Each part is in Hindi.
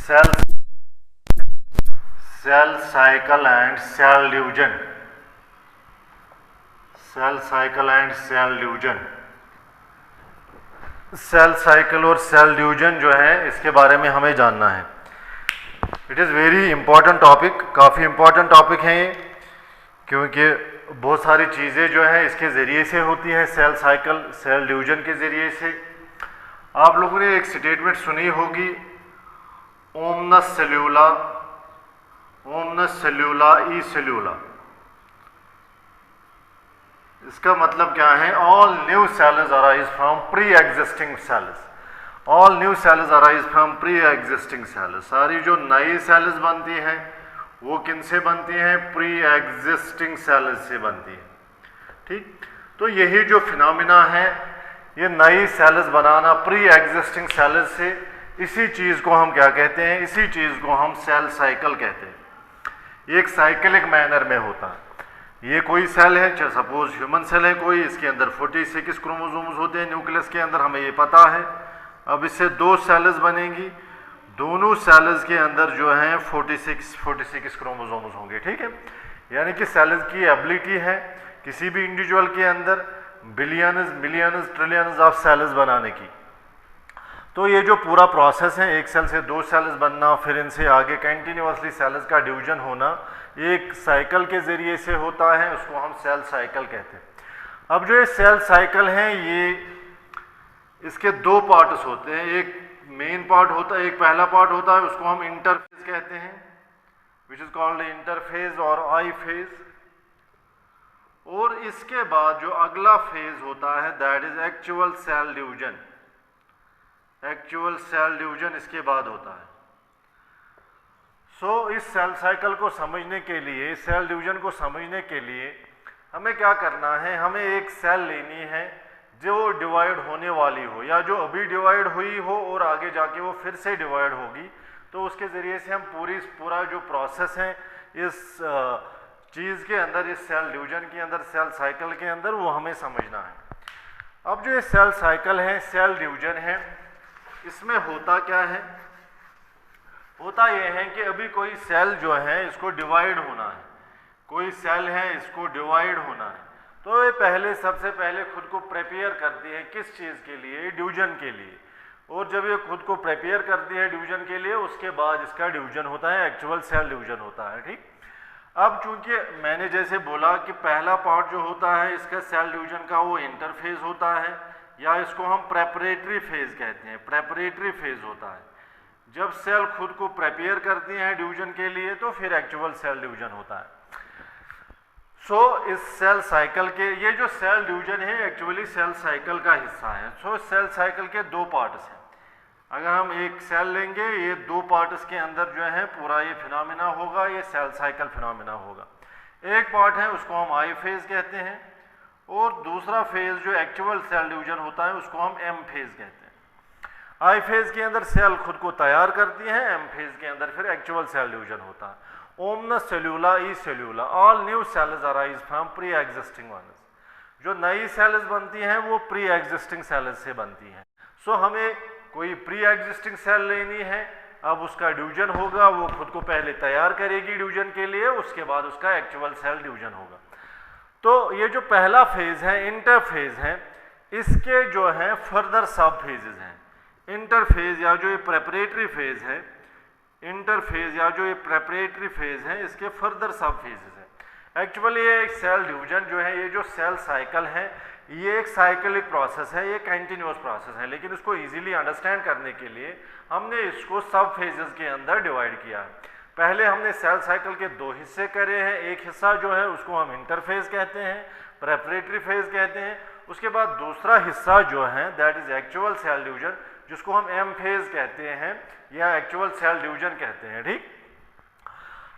Cell cycle and cell division. Cell cycle and cell division. Cell cycle और सेल डिवीजन जो है इसके बारे में हमें जानना है। It is very important topic, काफ़ी इंपॉर्टेंट टॉपिक है ये, क्योंकि बहुत सारी चीज़ें जो है इसके ज़रिए से होती हैं, सेल साइकिल सेल डिवीजन के ज़रिए से। आप लोगों ने एक स्टेटमेंट सुनी होगी, ओमनस सेल्यूला ई सेल्यूला। इसका मतलब क्या है? All new cells arise from pre existing cells. All new cells arise from pre existing cells. सारी जो नई सेल्स बनती हैं वो किन से बनती हैं? प्री एग्जिस्टिंग सेल्स से बनती हैं। ठीक, तो यही जो फिनोमिना है, ये नई सेल्स बनाना प्री एग्जिस्टिंग सेल्स से, इसी चीज़ को हम क्या कहते हैं? इसी चीज़ को हम सेल साइकिल कहते हैं। ये एक साइकिलिक मैनर में होता है। ये कोई सेल है, चाहे सपोज ह्यूमन सेल है कोई, इसके अंदर 46 क्रोमोसोम्स होते हैं न्यूक्लियस के अंदर, हमें ये पता है। अब इससे दो सेल्स बनेंगी, दोनों सेल्स के अंदर जो है 46 क्रोमोसोम्स होंगे। ठीक है, यानी कि सेल्स की एबिलिटी है किसी भी इंडिविजुअल के अंदर billions millions trillions of cells बनाने की। तो ये जो पूरा प्रोसेस है, एक सेल से दो सेल्स बनना, फिर इनसे आगे कंटिन्यूअसली सेल्स का डिवीजन होना, एक साइकिल के ज़रिए से होता है, उसको हम सेल साइकिल कहते हैं। अब जो ये सेल साइकिल है, ये इसके दो पार्ट्स होते हैं। एक मेन पार्ट होता है, एक पहला पार्ट होता है, उसको हम इंटरफेज कहते हैं, विच इज़ कॉल्ड इंटरफेज और आई फेज। और इसके बाद जो अगला फेज होता है, that is actual cell division. Actual cell division इसके बाद होता है। सो इस सेल साइकिल को समझने के लिए, सेल डिवीजन को समझने के लिए हमें क्या करना है? हमें एक सेल लेनी है जो डिवाइड होने वाली हो, या जो अभी डिवाइड हुई हो और आगे जाके वो फिर से डिवाइड होगी। तो उसके ज़रिए से हम पूरा जो प्रोसेस है इस चीज़ के अंदर, इस सेल डिवीजन के अंदर, सेल साइकिल के अंदर, वो हमें समझना है। अब जो ये सेल साइकिल है, सेल डिवीजन है, इसमें होता क्या है? होता यह है कि अभी कोई सेल जो है इसको डिवाइड होना है, कोई सेल है इसको डिवाइड होना है, तो ये पहले सबसे पहले खुद को प्रिपेयर करती है किस चीज़ के लिए? डिवीजन के लिए। और जब ये खुद को प्रिपेयर करती है डिवीजन के लिए, उसके बाद इसका डिवीजन होता है, एक्चुअल सेल डिवीजन होता है। ठीक, अब चूंकि मैंने जैसे बोला कि पहला पार्ट जो होता है इसका सेल डिवीजन का, वो इंटरफेज होता है, या इसको हम प्रेपरेटरी फेज कहते हैं। प्रेपरेटरी फेज होता है जब सेल खुद को प्रिपेयर करती हैं डिवीजन के लिए, तो फिर एक्चुअल सेल डिवीजन होता है। सो इस सेल साइकिल के, ये जो सेल डिवीजन है एक्चुअली सेल साइकिल का हिस्सा है। सो सेल साइकिल के दो पार्ट्स हैं। अगर हम एक सेल लेंगे, ये दो पार्ट्स के अंदर जो है पूरा ये फिनोमिना होगा, ये सेल साइकिल फिनोमिना होगा। एक पार्ट है उसको हम आई फेज कहते हैं, और दूसरा फेज जो एक्चुअल सेल डिवीजन होता है उसको हम एम फेज कहते हैं। आई फेज के अंदर सेल खुद को तैयार करती है, एम फेज के अंदर फिर एक्चुअल सेल डिवीजन होता है। ओमनस सेल्यूला ई सेल्यूला, all new cells arise from pre existing ones. जो नई सेल्स बनती हैं वो प्री एग्जिस्टिंग सेल्स से बनती हैं। सो हमें कोई प्री एग्जिस्टिंग सेल लेनी है, अब उसका डिवीजन होगा, वो खुद को पहले तैयार करेगी डिवीजन के लिए, उसके बाद उसका एक्चुअल सेल डिवीजन होगा। तो ये जो पहला फेज है, इंटरफेज है, इसके जो है फर्दर सब फेजेस हैं। इंटरफेज या जो ये प्रेपरेटरी फेज है, इंटरफेज या जो ये प्रेपरेटरी फेज है, इसके फर्दर सब फेजेस हैं। एक्चुअली ये एक सेल डिवीजन जो है, ये जो सेल साइकिल है, ये एक साइकिलिक प्रोसेस है, ये कंटिन्यूअस प्रोसेस है, लेकिन इसको इजीली अंडरस्टैंड करने के लिए हमने इसको सब फेजेस के अंदर डिवाइड किया है। पहले हमने सेल साइकिल के दो हिस्से करे हैं। एक हिस्सा जो है उसको हम इंटरफेज कहते हैं, प्रेपरेटरी फेज कहते हैं। उसके बाद दूसरा हिस्सा जो है that is actual cell division, जिसको हम एम फेज कहते हैं या एक्चुअल सेल डिवीजन कहते हैं। ठीक,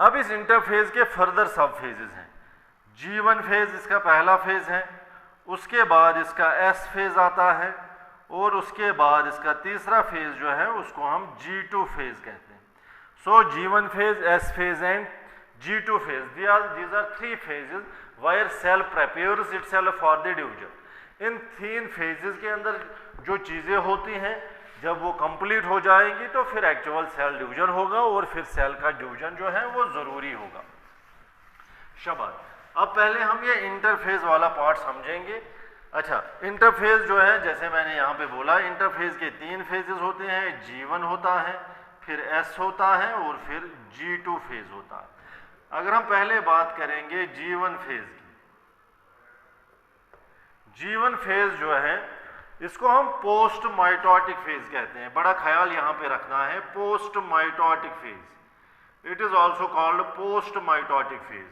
अब इस इंटरफेज के फर्दर सब फेजेस हैं। G1 फेज इसका पहला फेज है, उसके बाद इसका S फेज आता है, और उसके बाद इसका तीसरा फेज जो है उसको हम G2 फेज कहते हैं। सो G1 phase, S phase and G2 phase, these are three phases where cell prepares itself for the division। इन तीन फेजेस के अंदर जो चीज़ें होती हैं जब वो कंप्लीट हो जाएंगी तो फिर एक्चुअल सेल डिवीजन होगा और फिर सेल का डिवीजन जो है वो ज़रूरी होगा। शाबाश। अब पहले हम ये इंटरफेज वाला पार्ट समझेंगे। अच्छा, इंटरफेज जो है जैसे मैंने यहाँ पे बोला, इंटरफेज के 3 फेजेस होते हैं, G1 होता है, फिर S होता है और फिर G2 फेज होता है। अगर हम पहले बात करेंगे G1 फेज की, G1 फेज जो है इसको हम पोस्ट माइटोटिक फेज कहते हैं। बड़ा ख्याल यहाँ पे रखना है, post mitotic phase, it is also called post mitotic phase.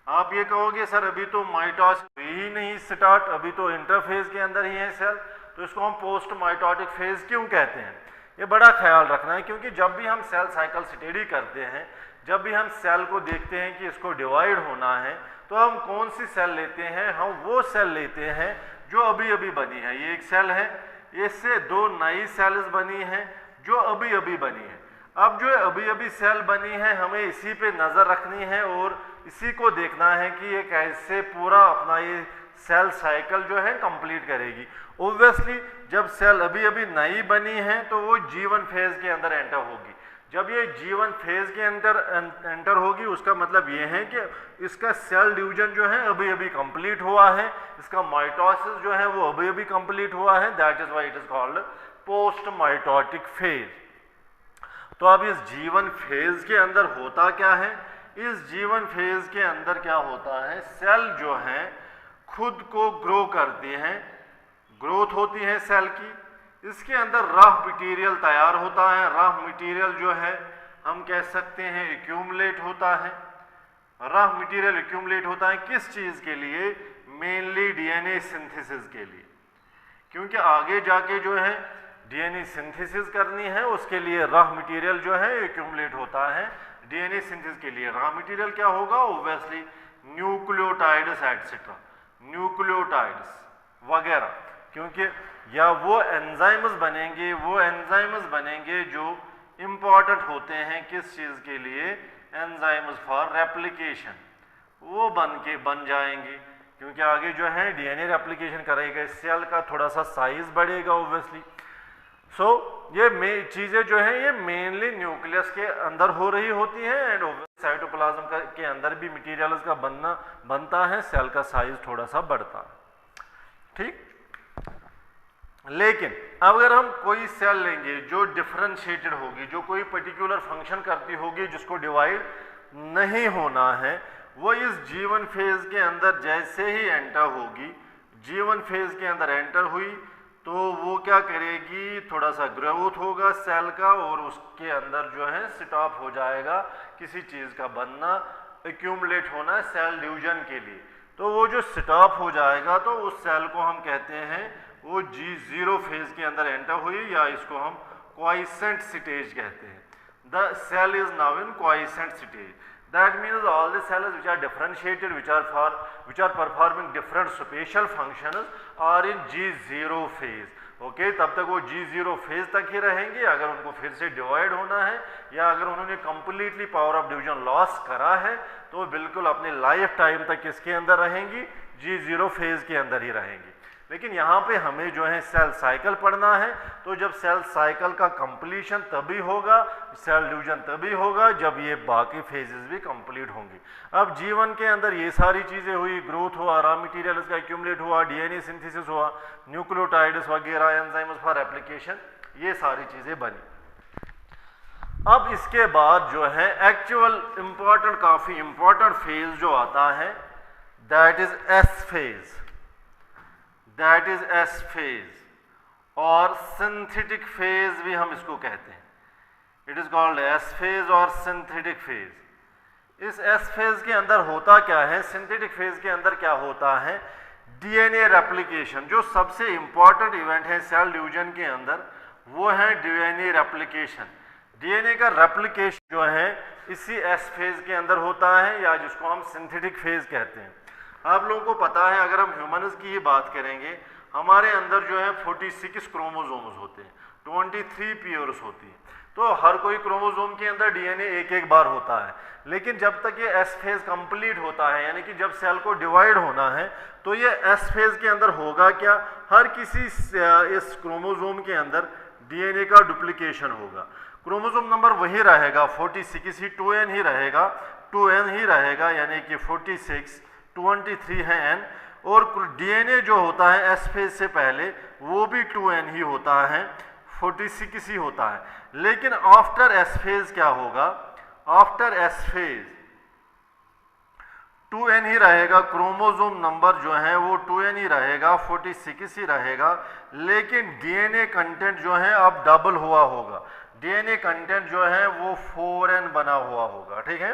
आप ये कहोगे सर अभी तो माइटोसिस ही नहीं स्टार्ट, अभी तो इंटरफेज के अंदर ही है सेल, तो इसको हम पोस्ट माइटोटिक फेज क्यों कहते हैं? ये बड़ा ख्याल रखना है, क्योंकि जब भी हम सेल साइकिल स्टडी करते हैं, जब भी हम सेल को देखते हैं कि इसको डिवाइड होना है, तो हम कौन सी सेल लेते हैं? हम वो सेल लेते हैं जो अभी अभी बनी है। ये एक सेल है, इससे 2 नई सेल्स बनी हैं जो अभी अभी बनी है। अब जो अभी अभी सेल बनी है हमें इसी पे नज़र रखनी है और इसी को देखना है कि ये कैसे पूरा अपना ये सेल साइकिल जो है कंप्लीट करेगी। ऑब्वियसली जब सेल अभी अभी नई बनी है तो वो G1 फेज के अंदर एंटर होगी। जब ये G1 फेज के अंदर एंटर होगी उसका मतलब ये है कि इसका सेल डिवीजन जो है अभी अभी कंप्लीट हुआ है, इसका माइटोसिस जो है वो अभी अभी कंप्लीट हुआ है, that is why it is called post mitotic phase. तो अब इस G1 फेज के अंदर होता क्या है? इस G1 फेज के अंदर क्या होता है, सेल जो है खुद को ग्रो करती हैं, ग्रोथ होती है सेल की। इसके अंदर रफ मटीरियल तैयार होता है, रफ मटीरियल जो है हम कह सकते हैं एक्यूमुलेट होता है। रफ मटीरियल एक्यूमुलेट होता है किस चीज़ के लिए? मेनली डीएनए सिंथेसिस के लिए, क्योंकि आगे जाके जो है डीएनए सिंथेसिस करनी है, उसके लिए रफ मटीरियल जो है एक्यूमुलेट होता है। डीएनए सिंथेसिस के लिए रॉ मटेरियल क्या होगा? ऑब्वियसली न्यूक्लियोटाइड्स एटसेट्रा, न्यूक्लियोटाइड्स वगैरह, क्योंकि या वो एंजाइम्स बनेंगे जो इम्पॉर्टेंट होते हैं किस चीज़ के लिए? एंजाइम्स फॉर रेप्लिकेशन, वो बन जाएंगे, क्योंकि आगे जो है डीएनए रेप्लिकेशन करेगा, सेल का थोड़ा सा साइज बढ़ेगा ऑब्वियसली। सो ये चीज़ें जो है ये मेनली न्यूक्लियस के अंदर हो रही होती हैं एंड साइटोप्लाज्म के अंदर भी मटेरियल्स का बनता है, सेल का साइज थोड़ा सा बढ़ता है, ठीक। लेकिन अगर हम कोई सेल लेंगे जो डिफरेंशिएटेड होगी, जो कोई पर्टिकुलर फंक्शन करती होगी, जिसको डिवाइड नहीं होना है, वो इस G1 फेज के अंदर जैसे ही एंटर होगी, G1 फेज के अंदर एंटर हुई तो वो क्या करेगी? थोड़ा सा ग्रोथ होगा सेल का और उसके अंदर जो है स्टॉप हो जाएगा किसी चीज़ का बनना, एक्यूमुलेट होना सेल डिवीजन के लिए। तो वो जो स्टॉप हो जाएगा तो उस सेल को हम कहते हैं वो G0 फेज के अंदर एंटर हुई, या इसको हम क्वाइसेंट स्टेज कहते हैं। The cell is now in quiescent stage, that means all the cells which are differentiated, which are performing different special functions are in G0 phase. Okay, तब तक वो G0 फेज तक ही रहेंगे। अगर उनको फिर से डिवाइड होना है या अगर उन्होंने completely power of division loss करा है तो बिल्कुल अपने लाइफ टाइम तक किसके अंदर रहेंगी? G0 फेज के अंदर ही रहेंगी। लेकिन यहाँ पे हमें जो है सेल साइकिल पढ़ना है, तो जब सेल साइकिल का कंप्लीशन तभी होगा, सेल डिवीजन तभी होगा जब ये बाकी फेजेस भी कंप्लीट होंगी। अब G1 के अंदर ये सारी चीज़ें हुई, ग्रोथ हुआ, रॉ मटेरियल का एक्यूमुलेट हुआ, डीएनए सिंथेसिस हुआ, न्यूक्लियोटाइड्स वगैरह, एंजाइम्स फॉर एप्लीकेशन, ये सारी चीज़ें बनी। अब इसके बाद जो है एक्चुअल इम्पॉर्टेंट, काफ़ी इम्पॉर्टेंट फेज जो आता है that is S phase, that is S phase, और सिंथेटिक फेज भी हम इसको कहते हैं। It is called S phase और सिंथेटिक फेज। इस एस फेज के अंदर होता क्या है? सिंथेटिक फेज के अंदर क्या होता है? डीएनए रेप्लिकेशन, जो सबसे इंपॉर्टेंट इवेंट है सेल डिवीजन के अंदर, वो है डीएनए रेप्लिकेशन। डीएनए का रेप्लिकेशन जो है इसी एस फेज के अंदर होता है, या जिसको हम सिंथेटिक फेज कहते हैं। आप लोगों को पता है, अगर हम ह्यूमन्स की ही बात करेंगे, हमारे अंदर जो है 46 क्रोमोसोम्स होते हैं, 23 पेयर्स होती है, तो हर कोई क्रोमोसोम के अंदर डीएनए एक बार होता है। लेकिन जब तक ये एस फेज कंप्लीट होता है, यानी कि जब सेल को डिवाइड होना है, तो ये एस फेज के अंदर होगा क्या? हर किसी इस क्रोमोसोम के अंदर डीएनए का डुप्लीकेशन होगा। क्रोमोसोम नंबर वही रहेगा 46 ही, 2n ही रहेगा, 2n ही रहेगा, यानी कि 46, 23 है n, और डीएनए जो होता है एस फेज से पहले वो भी 2n ही होता है, 46 ही होता है। लेकिन आफ्टर एस फेज क्या होगा, आफ्टर एस फेज 2n ही रहेगा, क्रोमोसोम नंबर जो है वो 2n ही रहेगा, 46 ही रहेगा, लेकिन डीएनए कंटेंट जो है अब डबल हुआ होगा। डीएनए कंटेंट जो है वो 4n बना हुआ होगा, ठीक है।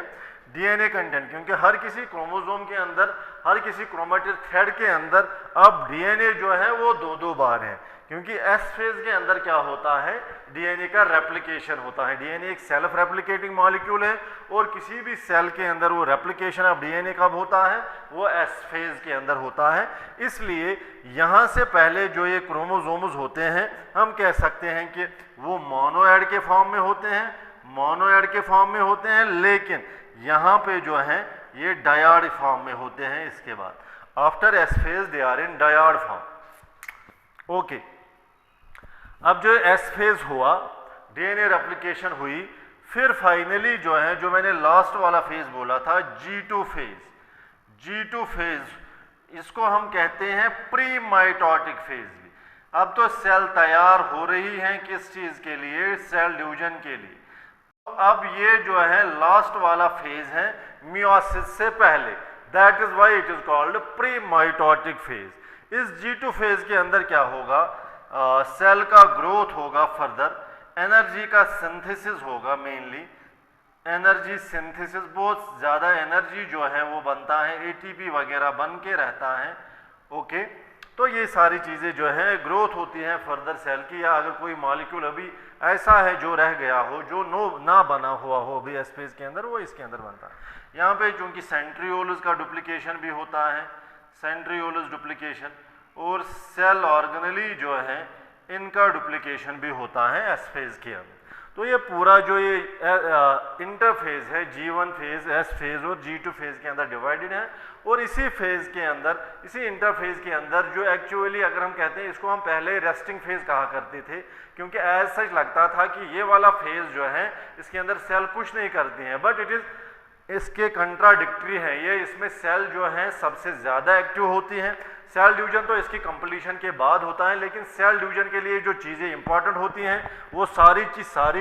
डीएनए कंटेंट, क्योंकि हर किसी क्रोमोसोम के अंदर, हर किसी क्रोमेटिड थ्रेड के अंदर अब डीएनए जो है वो दो बार है, क्योंकि एस फेज के अंदर क्या होता है, डीएनए का रेप्लिकेशन होता है। डीएनए एक सेल्फ रेप्लिकेटिंग मॉलिक्यूल है और किसी भी सेल के अंदर वो रेप्लिकेशन ऑफ डीएनए कब होता है, वो एस फेज के अंदर होता है। इसलिए यहाँ से पहले जो ये क्रोमोसोम्स होते हैं हम कह सकते हैं कि वो मोनोएड के फॉर्म में होते हैं, मोनोएड के फॉर्म में होते हैं, लेकिन यहाँ पे जो है ये डायड फॉर्म में होते हैं। इसके बाद after S phase they are in dyad form. Okay, अब जो एस फेज हुआ, डीएनए रेप्लिकेशन हुई, फिर फाइनली जो है, जो मैंने लास्ट वाला फेज बोला था G2 फेज, G2 फेज इसको हम कहते हैं प्री माइटोटिक फेज भी। अब तो सेल तैयार हो रही हैं किस चीज के लिए, सेल डिवीजन के लिए। अब ये जो है लास्ट वाला फेज है मियोसिस से पहले, that is why it is called pre mitotic phase. इस G2 फेज के अंदर क्या होगा, सेल का ग्रोथ होगा, फर्दर एनर्जी का सिंथेसिस होगा, मेनली एनर्जी सिंथेसिस, बहुत ज़्यादा एनर्जी जो है वो बनता है, एटीपी वगैरह बन के रहता है। ओके, तो ये सारी चीज़ें जो है ग्रोथ होती हैं फर्दर सेल की, या अगर कोई मॉलिक्यूल अभी ऐसा है जो रह गया हो, जो ना बना हुआ हो अभी एस फेज के अंदर, वो इसके अंदर बनता है। यहाँ पे चूंकि सेंट्रियोलस का डुप्लीकेशन भी होता है, सेंट्रियोलस डुप्लीकेशन, और सेल ऑर्गेनली जो है इनका डुप्लीकेशन भी होता है एस फेज के अंदर। तो ये पूरा जो ये इंटरफेज है, G1 फेज, एस फेज और G2 फेज के अंदर डिवाइडेड है। और इसी फेज के अंदर, इसी इंटरफेज के अंदर जो एक्चुअली अगर हम कहते हैं, इसको हम पहले रेस्टिंग फेज कहा करते थे, क्योंकि एज सच लगता था कि ये वाला फेज जो है इसके अंदर सेल कुछ नहीं करती हैं, बट इट इज इसके कंट्राडिक्टरी है ये। इसमें सेल जो है सबसे ज़्यादा एक्टिव होती हैं। सेल डिवीजन तो इसकी कंप्लीशन के बाद होता है, लेकिन सेल डिवीजन के लिए जो चीज़ें इंपॉर्टेंट होती हैं वो सारी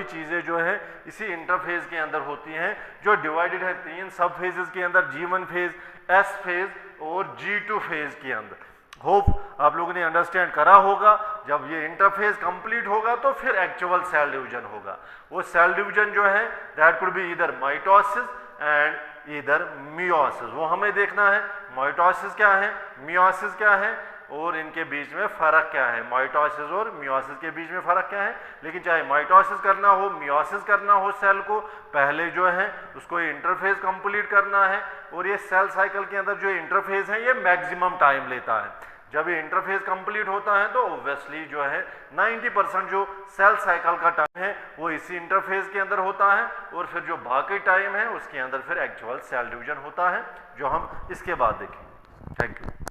चीज़ें जो है इसी इंटरफेज के अंदर होती हैं, जो डिवाइडेड है 3 सब फेजेस के अंदर, G1 फेज, एस फेज और G2 फेज के अंदर। होप आप लोगों ने अंडरस्टैंड करा होगा। जब ये इंटरफेज कंप्लीट होगा तो फिर एक्चुअल सेल डिवीजन होगा। वो सेल डिवीजन जो है दैट कुड बी इधर माइटोसिस एंड इधर मियोसिस, वो हमें देखना है माइटोसिस क्या है, मियोसिस क्या है, और इनके बीच में फ़र्क क्या है, माइटोसिस और मियोसिस के बीच में फ़र्क क्या है। लेकिन चाहे माइटोसिस करना हो, मियोसिस करना हो, सेल को पहले जो है उसको ये इंटरफेज कंप्लीट करना है। और ये सेल साइकिल के अंदर जो इंटरफेज है ये मैक्सिमम टाइम लेता है। जब ये इंटरफेज कंप्लीट होता है तो ऑब्वियसली जो है 90% जो सेल साइकिल का टाइम है वो इसी इंटरफेज के अंदर होता है, और फिर जो बाकी टाइम है उसके अंदर फिर एक्चुअल सेल डिवीजन होता है, जो हम इसके बाद देखेंगे। Thank you.